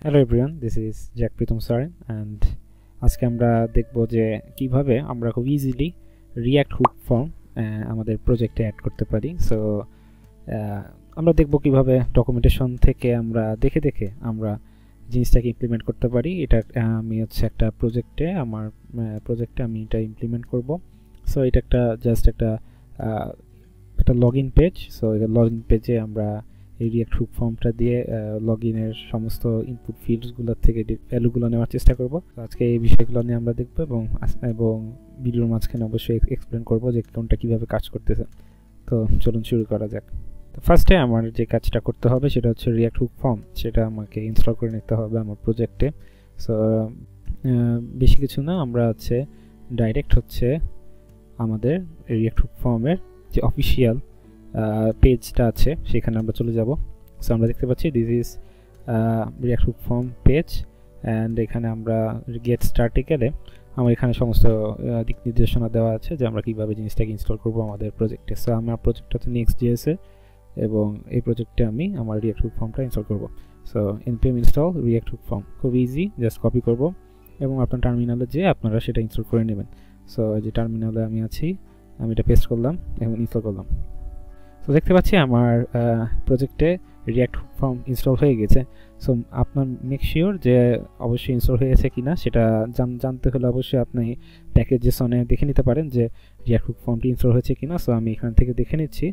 Hello everyone, this is Jack Pritam Soren and আজকে আমরা দেখব যে কিভাবে আমরা খুব ইজিলি রিয়্যাক্ট হুক ফর্ম আমাদের প্রজেক্টে অ্যাড করতে পারি। সো আমরা দেখব কিভাবে ডকুমেন্টেশন থেকে আমরা দেখে দেখে আমরা জিনিসটাকে ইমপ্লিমেন্ট করতে পারি। এটা আমি হচ্ছে একটা আমার প্রজেক্টে আমি এটা ইমপ্লিমেন্ট করব। সো এটা জাস্ট একটা লগ ইন পেজ। সো এটা লগ ইন পেজে আমরা এই রিয়্যাক্ট হুক ফর্মটা দিয়ে লগইনের সমস্ত ইনপুট ফিল্ডসগুলোর থেকে ভ্যালুগুলো নেওয়ার চেষ্টা করব। আজকে এই বিষয়গুলো নিয়ে আমরা দেখব এবং ভিডিওর মাঝখানে অবশ্যই এক্সপ্লেন করব যে কোনটা কিভাবে কাজ করতেছে। তো চলুন শুরু করা যাক। তো ফার্স্টে আমার যে কাজটা করতে হবে সেটা হচ্ছে রিয়্যাক্ট হুক ফর্ম, সেটা আমাকে ইনস্টল করে নিতে হবে আমার প্রজেক্টে। সো বেশি কিছু না, আমরা হচ্ছে ডাইরেক্ট হচ্ছে আমাদের রিয়্যাক্ট হুক ফর্মের যে অফিসিয়াল পেজটা আছে সেখানে আমরা চলে যাব। সো আমরা দেখতে পাচ্ছি this is react hook form page and এখানে আমরা গেট স্টার্টে গেলে আমার এখানে সমস্ত দিক নির্দেশনা দেওয়া আছে যে আমরা কীভাবে জিনিসটাকে ইনস্টল করব আমাদের প্রজেক্টে। সো আমার প্রজেক্টটা হচ্ছে Next.js এবং এই প্রজেক্টে আমি আমার রিয়্যাক্ট হুক ফর্মটা ইনস্টল করব। So npm install react hook form, খুব ইজি, জাস্ট কপি করব এবং আপনার টার্মিনালে যেয়ে আপনারা সেটা ইনস্টল করে নেবেন। সো যে টার্মিনালে আমি আছি, আমি এটা পেস্ট করলাম এবং ইনস্টল করলাম। তো দেখতে পাচ্ছি আমার প্রজেক্টে রিয়্যাক্ট হুক ফর্ম ইনস্টল হয়ে গেছে। সো আপনার মেক শিওর যে অবশ্যই ইনস্টল হয়েছে কিনা সেটা জানতে হলে অবশ্যই আপনি প্যাকেজেসনে দেখে নিতে পারেন যে রিয়্যাক্ট হুক ফর্মটি ইনস্টল হয়েছে কিনা। সো আমি এখান থেকে দেখে নিচ্ছি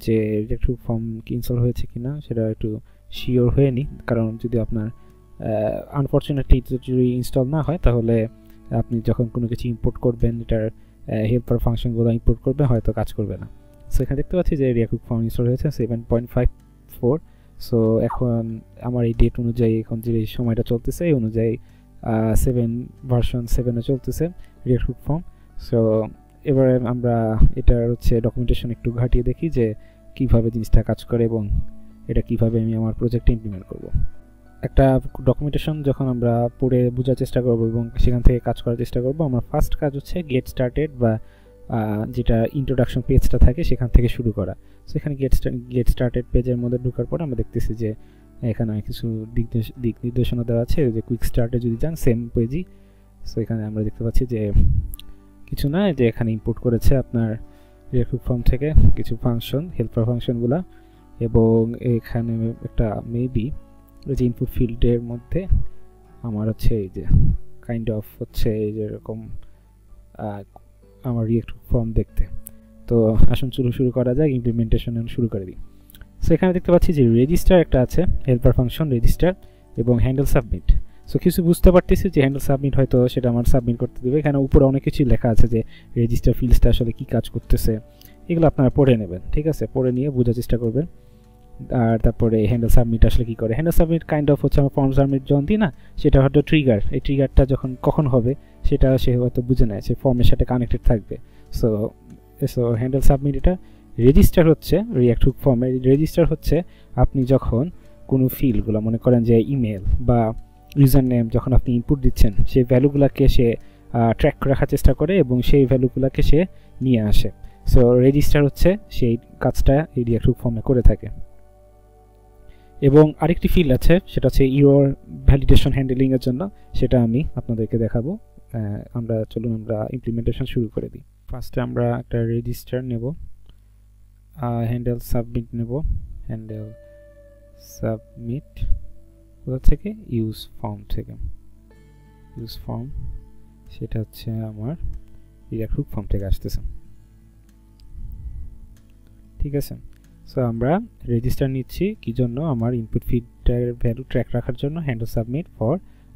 যে রিয়্যাক্ট হুক ফর্ম কি ইনস্টল হয়েছে কিনা, সেটা একটু শিওর হয়ে নিই, কারণ যদি আপনার আনফরচুনেটলি যদি ইনস্টল না হয় তাহলে আপনি যখন কোনো কিছু ইম্পোর্ট করবেন, এটার হেল্পার ফাংশনগুলো ইম্পোর্ট করবে, হয়তো কাজ করবে না। সো এখানে দেখতে পাচ্ছি যে রিয়্যাক্ট হুক ফর্ম ইনস্টল হয়েছে 7.54। সো এখন আমার এই ডেট অনুযায়ী এখন যে সময়টা চলতেছে এই অনুযায়ী ভার্সন 7-এ চলতেছে রিয়্যাক্ট হুক ফর্ম। সো এবারে আমরা এটার হচ্ছে ডকুমেন্টেশন একটু ঘাটিয়ে দেখি যে কিভাবে জিনিসটা কাজ করে এবং এটা কিভাবে আমি আমার প্রজেক্টে ইমপ্লিমেন্ট করব। একটা ডকুমেন্টেশন যখন আমরা পড়ে বোঝার চেষ্টা করব এবং সেখান থেকে কাজ করার চেষ্টা করব, আমার ফার্স্ট কাজ হচ্ছে গেট স্টার্টেড বা যেটা ইন্ট্রোডাকশন পেজটা থাকে সেখান থেকে শুরু করা। সো এখানে গেট স্টার্টেড পেজের মধ্যে ঢোকার পর আমরা দেখতেছি যে এখানে কিছু দিক নির্দেশনা দেওয়া আছে যে কুইক স্টার্টে যদি যান সেম পেজই। সো এখানে আমরা দেখতে পাচ্ছি যে কিছু না, যে এখানে ইম্পোর্ট করেছে আপনার রিয়্যাক্ট হুক ফর্ম থেকে কিছু ফাংশন, হেল্পার ফাংশনগুলা, এবং এখানে একটা মেবি যে ইনপুট ফিল্ডের মধ্যে আমার হচ্ছে এই যে কাইন্ড অফ হচ্ছে এই যেরকম আমার রিয়্যাক্ট হুক ফর্ম দেখতে। তো আসুন শুরু করা যাক, ইমপ্লিমেন্টেশন শুরু করে দিই। সো এখানে দেখতে পাচ্ছি যে রেজিস্টার একটা আছে, হেল্পার ফাংশন রেজিস্টার এবং হ্যান্ডেল সাবমিট। সো কিছু বুঝতে পারতেছি যে হ্যান্ডেল সাবমিট হয়তো সেটা আমার সাবমিট করতে দেবে। এখানে উপরে অনেক কিছু লেখা আছে যে রেজিস্টার ফিল্ডসটা আসলে কী কাজ করতেছে, এগুলো আপনারা পড়ে নেবেন, ঠিক আছে, পড়ে নিয়ে বোঝার চেষ্টা করবেন। আর তারপরে হ্যান্ডেল সাবমিট আসলে কী করে। হ্যান্ডেল সাবমিট কাইন্ড অফ হচ্ছে আমার ফর্ম সাবমিট যখন দিই না, সেটা হয়তো ট্রিগার, এই ট্রিগারটা কখন হবে সেটা সে হয়তো বুঝে নেয়, সে ফর্মের সাথে কানেক্টেড থাকবে। সো হ্যান্ডেল সাবমিট এটা। রেজিস্টার হচ্ছে রিয়্যাক্ট হুক ফর্মের রেজিস্টার হচ্ছে আপনি যখন কোনো ফিল্ডগুলো, মনে করেন যে ইমেল বা ইউজার নেম, যখন আপনি ইনপুট দিচ্ছেন সেই ভ্যালুগুলোকে সে ট্র্যাক রাখার চেষ্টা করে এবং সেই ভ্যালুগুলোকে সে নিয়ে আসে। সো রেজিস্টার হচ্ছে সেই কাজটা এই রিয়্যাক্ট হুক ফর্মে করে থাকে। এবং আরেকটি ফিল্ড আছে, সেটা হচ্ছে ইউর ভ্যালিডেশন হ্যান্ডেলিংয়ের জন্য, সেটা আমি আপনাদেরকে দেখাবো। চলুন আমরা ইমপ্লিমেন্টেশন শুরু করে দিই। ফার্স্টে আমরা একটা রেজিস্টার নেব, হ্যান্ডেল সাবমিট নেব, হ্যান্ডেল সাবমিট কোথা থেকে, ইউজ ফর্ম থেকে। ইউজ ফর্ম সেটা হচ্ছে আমার রিয়্যাক্ট হুক ফর্ম থেকে আসতেছে, ঠিক আছে। সো আমরা রেজিস্টার নিচ্ছি কি জন্য, আমার ইনপুট ফিল্ডের ভ্যালু ট্র্যাক রাখার জন্য। হ্যান্ডেল সাবমিট ফর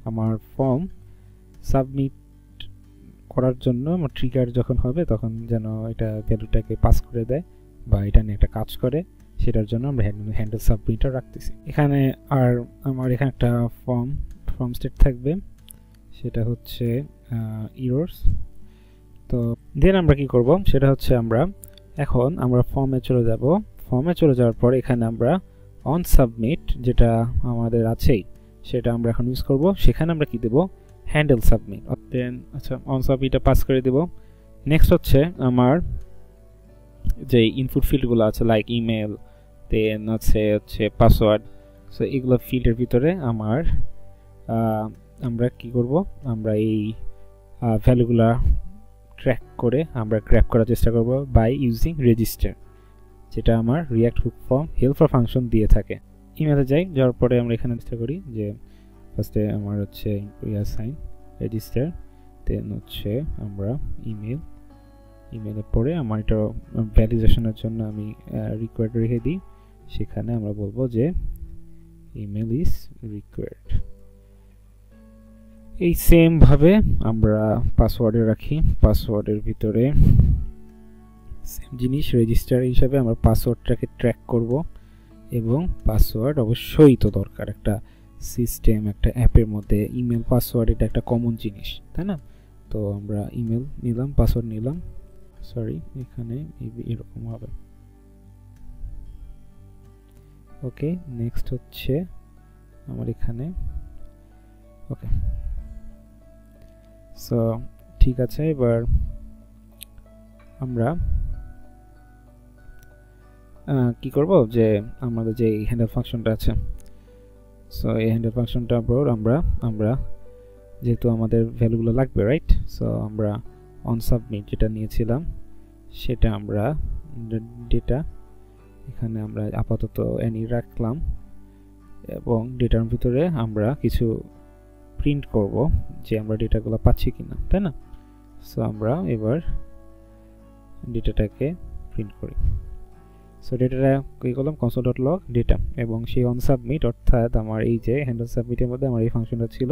আমার ফর্ম সাবমিট করার জন্য, আমার ট্রিগার যখন হবে তখন যেন এটা ভ্যালুটাকে পাস করে দেয় বা এটা নিয়ে একটা কাজ করে, সেটার জন্য আমরা হ্যান্ডেল সাবমিটটা রাখতেছি এখানে। আর আমার এখানে একটা ফর্ম স্টেট থাকবে, সেটা হচ্ছে ইরর্স। তো দেন আমরা কি করব, সেটা হচ্ছে এখন আমরা ফর্মে চলে যাব। ফর্মে চলে যাওয়ার পর এখানে আমরা অন সাবমিট যেটা আমাদের আছেই সেটা আমরা এখন ইউজ করব। সেখানে আমরা কি দেব, হ্যান্ডেল সাবমিট। দেন আচ্ছা অন সাবমিটটা পাস করে দেব। নেক্সট হচ্ছে আমার যে ইনপুট ফিল্ডগুলো আছে লাইক ইমেল, দেন হচ্ছে পাসওয়ার্ড। সো এগুলো ফিল্ডের ভিতরে আমার আমরা কি করব, আমরা এই ভ্যালুগুলা ট্র্যাক করে আমরা গ্র্যাব করার চেষ্টা করব বাই ইউজিং রেজিস্টার, যেটা আমার react hook form helper function দিয়ে থাকে। ইমেলে যাওয়ার পরে আমরা এখানে চেষ্টা করি যে ফার্স্টে আমার হচ্ছে সাইন রেজিস্টার, দেন হচ্ছে আমরা ইমেলের পরে আমার এটা ভ্যালিডেশনের জন্য আমি রিকোয়ার্ড রেখে দিই, সেখানে আমরা বলবো যে ইমেল ইজ রিকোয়ার্ড। এই সেম ভাবে আমরা পাসওয়ার্ডে রাখি, পাসওয়ার্ডের ভিতরে সেম জিনিস রেজিস্টার হিসাবে আমরা পাসওয়ার্ডটাকে ট্র্যাক করব, এবং পাসওয়ার্ড অবশ্যই তো দরকার একটা সিস্টেম, একটা অ্যাপের মধ্যে ইমেল পাসওয়ার্ড এটা একটা কমন জিনিস, তাই না? তো আমরা ইমেল নিলাম, পাসওয়ার্ড নিলাম, সরি এখানে এরকম হবে। ওকে, নেক্সট হচ্ছে আমার এখানে ওকে, সো ঠিক আছে। এবার আমরা কি করব, যে আমাদের যে হ্যান্ডেল ফাংশনটা আছে, সো এই হ্যান্ডেল ফাংশনটা আমরা যেহেতু আমাদের ভ্যালুগুলো লাগবে, রাইট? সো আমরা অন সাবমিট যেটা নিয়েছিলাম সেটা আমরা ডেটা এখানে আমরা আপাতত এনি রাখলাম, এবং ডেটার ভিতরে আমরা কিছু প্রিন্ট করব যে আমরা ডেটাগুলো পাচ্ছি কিনা, তাই না? সো আমরা এবার ডেটাটাকে প্রিন্ট করি। সো ডেটাটা কি করলাম, console.log ডেটা, এবং সেই অন সাবমিট অর্থাৎ আমার এই যে হ্যান্ডেল সাবমিটের মধ্যে আমার এই ফাংশনটা ছিল,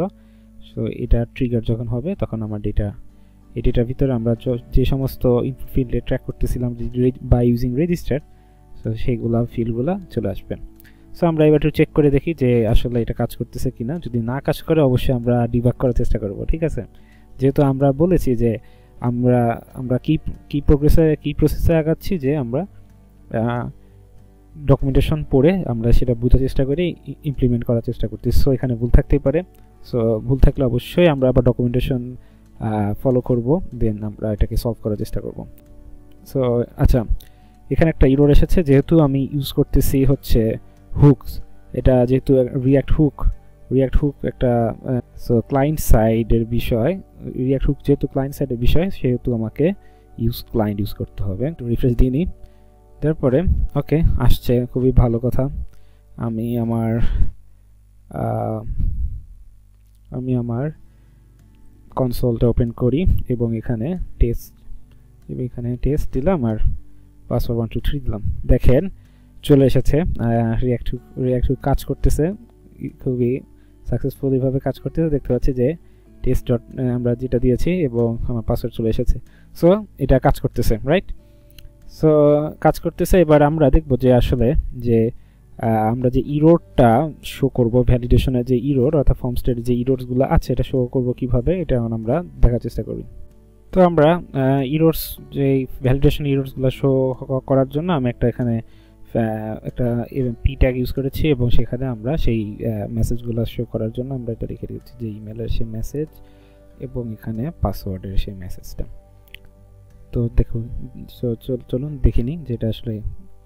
সো এটা ট্রিগার যখন হবে তখন আমার এই ডেটার ভিতরে আমরা যে সমস্ত ইনপুট ফিল্ডে ট্র্যাক করতেছিলাম বাই ইউজিং রেজিস্টার, সো সেইগুলা ফিল্ডগুলা চলে আসবে। সো আমরা এবার একটু চেক করে দেখি যে আসলে এটা কাজ করতেছে কিনা। যদি না কাজ করে অবশ্যই আমরা ডিবাগ করার চেষ্টা করব, ঠিক আছে? যেহেতু আমরা বলেছি যে আমরা কি প্রসেসে আগাচ্ছি, যে আমরা ডকুমেন্টেশন পড়ে আমরা সেটা বোঝার চেষ্টা করি, ইমপ্লিমেন্ট করার চেষ্টা করতেছি। সো এখানে ভুল থাকতেই পারে, সো ভুল থাকলে অবশ্যই আমরা আবার ডকুমেন্টেশন ফলো করব, দেন আমরা এটাকে সলভ করার চেষ্টা করব। সো আচ্ছা, এখানে একটা এরর এসেছে, যেহেতু আমি ইউজ করতেছি হচ্ছে হুকস, এটা যেহেতু রিয়াক্ট হুক একটা সো ক্লায়েন্ট সাইডের বিষয়, রিয়াক্ট হুক যেহেতু ক্লায়েন্ট সাইডের বিষয়, সেহেতু আমাকে ক্লায়েন্ট ইউজ করতে হবে। একটু রিফ্রেশ দিয়ে নিই, তারপরে ওকে আসছে, খুবই ভালো কথা। আমি আমার কনসোলটা ওপেন করি, এবং এখানে টেস্ট দিলাম আর পাসওয়ার্ড 1 2 3 দিলাম। দেখেন চলে এসেছে, রিয়াক্ট হুক কাজ করতেছে, খুবই সাকসেসফুলি ভাবে কাজ করতেছে। দেখতে পাচ্ছি যে টেস্ট আমরা যেটা দিয়েছি এবং আমার পাসওয়ার্ড চলে এসেছে। সো এটা কাজ করতেছে, রাইট? সো কাজ করতেছে। এবার আমরা দেখব যে আসলে যে আমরা যে ইরোরটা শো করব, ভ্যালিডেশনের যে ইরোর অর্থাৎ ফর্ম স্টেটের যে ইরোরসগুলো আছে এটা শো করব কিভাবে, এটা আমরা দেখার চেষ্টা করি। তো আমরা ইরোরস যে ভ্যালিডেশন ইরোরসগুলো শো করার জন্য আমি এখানে একটা পি ট্যাগ ইউজ করেছি, এবং সেখানে আমরা সেই মেসেজগুলো শো করার জন্য আমরা এটা লিখে দিয়েছি যে ইমেলের সেই মেসেজ এবং এখানে পাসওয়ার্ডের সেই মেসেজটা। তো দেখুন, চলুন দেখে নিই যে এটা আসলে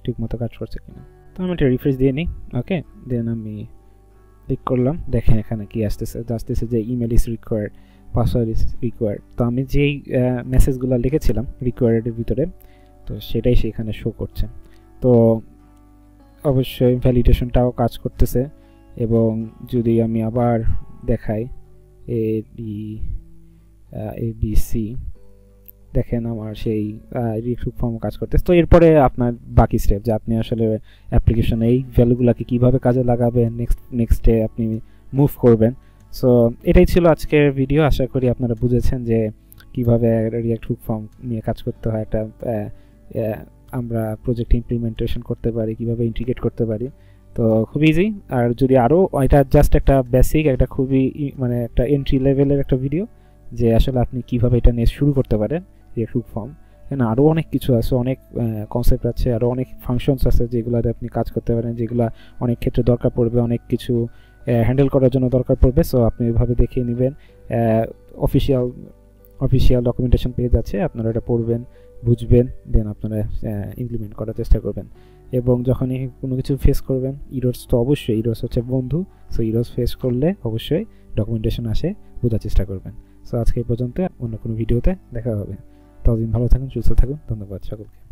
ঠিকমতো কাজ করছে কিনা। তো আমি এটা রিফ্রেশ দিয়ে নিই, ওকে, দেন আমি ক্লিক করলাম। দেখেন এখানে কি আসতেছে যে email is required, password is required. তো আমি যেই মেসেজগুলো লিখেছিলাম রিকোয়ার্ডের ভিতরে, তো সেটাই সেখানে শো করছে। তো অবশ্যই ভ্যালিডেশনটাও কাজ করতেছে। এবং যদি আমি আবার দেখাই ABC, দেখেন আমার সেই রিক্রুট ফর্ম কাজ করতেছে। তো এরপরে আপনার বাকি স্টেপ, যে আপনি আসলে অ্যাপ্লিকেশনে এই ভ্যালুগুলোকে কীভাবে কাজে লাগাবেন, নেক্সটে আপনি মুভ করবেন। সো এটাই ছিল আজকের ভিডিও। আশা করি আপনারা বুঝেছেন যে কিভাবে রিয়াক্ট হুক ফর্ম নিয়ে কাজ করতে হয়, একটা আমরা প্রজেক্ট ইমপ্লিমেন্টেশন করতে পারি, কিভাবে ইন্টিগ্রেট করতে পারি। তো খুব ইজি। আর যদি আরও, এটা জাস্ট একটা বেসিক, একটা খুবই মানে একটা এন্ট্রি লেভেলের একটা ভিডিও, যে আসলে আপনি কিভাবে এটা নিয়ে শুরু করতে পারেন রিয়াক্ট হুক ফর্ম। এখানে আরও অনেক কিছু আছে, অনেক কনসেপ্ট আছে, আরও অনেক ফাংশনস আছে যেগুলোতে আপনি কাজ করতে পারেন, যেগুলো অনেক ক্ষেত্রে দরকার পড়বে, অনেক কিছু হ্যান্ডেল করার জন্য দরকার পড়বে। সো আপনি এভাবে দেখিয়ে নেবেন। অফিসিয়াল ডকুমেন্টেশন পেজ আছে, আপনারা এটা পড়বেন, বুঝবেন, দেন আপনারা ইমপ্লিমেন্ট করার চেষ্টা করবেন। এবং যখনই কোনো কিছু ফেস করবেন, ইরোর্স তো অবশ্যই, ইরোর্স হচ্ছে বন্ধু। সো ইরোর্স ফেস করলে অবশ্যই ডকুমেন্টেশন আসে বোঝার চেষ্টা করবেন। সো আজকে এই পর্যন্ত, অন্য কোনো ভিডিওতে দেখা হবে। ততদিন ভালো থাকুন, সুস্থ থাকুন, ধন্যবাদ সকলকে।